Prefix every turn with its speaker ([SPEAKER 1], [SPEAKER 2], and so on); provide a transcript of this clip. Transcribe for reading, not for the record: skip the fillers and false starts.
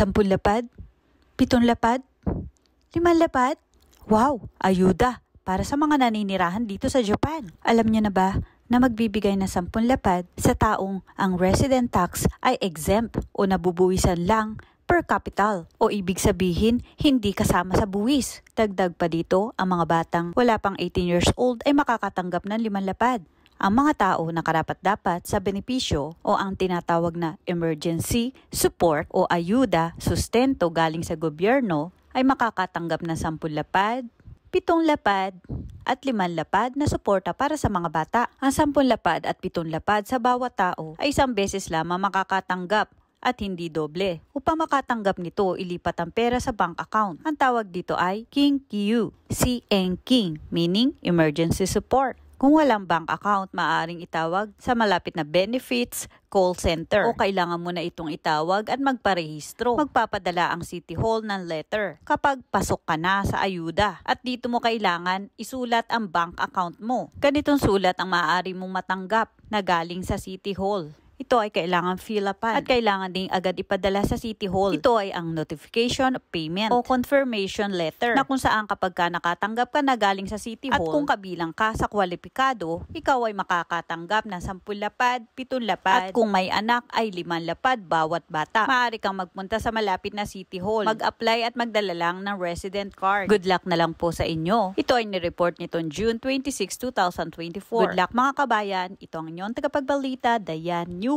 [SPEAKER 1] 10 lapad? 7 lapad? 5 lapad? Wow! Ayuda! Para sa mga naninirahan dito sa Japan. Alam niyo na ba na magbibigay ng 10 lapad sa taong ang resident tax ay exempt o nabubuwisan lang per capital o ibig sabihin hindi kasama sa buwis. Dagdag pa dito, ang mga batang wala pang 18 years old ay makakatanggap ng 5 lapad. Ang mga tao na karapat-dapat sa benepisyo o ang tinatawag na emergency support o ayuda, sustento galing sa gobyerno ay makakatanggap ng 10 lapad, 7 lapad at 5 lapad na suporta para sa mga bata. Ang 10 lapad at 7 lapad sa bawat tao ay isang beses lamang makakatanggap at hindi doble. Upang makatanggap nito, ilipat ang pera sa bank account. Ang tawag dito ay Kinkyu, King, meaning emergency support. Kung walang bank account, maaaring itawag sa malapit na benefits call center o kailangan mo na itong itawag at magparehistro. Magpapadala ang City Hall ng letter kapag pasok ka na sa ayuda at dito mo kailangan isulat ang bank account mo. Ganitong sulat ang maaari mong matanggap na galing sa City Hall. Ito ay kailangan fill-upan at kailangan ding agad ipadala sa City Hall. Ito ay ang notification of payment o confirmation letter na kung saan kapag ka nakatanggap ka na galing sa City Hall at kung kabilang ka sa kwalipikado, ikaw ay makakatanggap ng 10 lapad, 7 lapad at kung may anak ay 5 lapad bawat bata. Maaari kang magpunta sa malapit na City Hall, mag-apply at magdala lang ng resident card. Good luck na lang po sa inyo. Ito ay nireport nitong June 26, 2024. Good luck mga kabayan. Ito ang inyong tagapagbalita, Dayan News.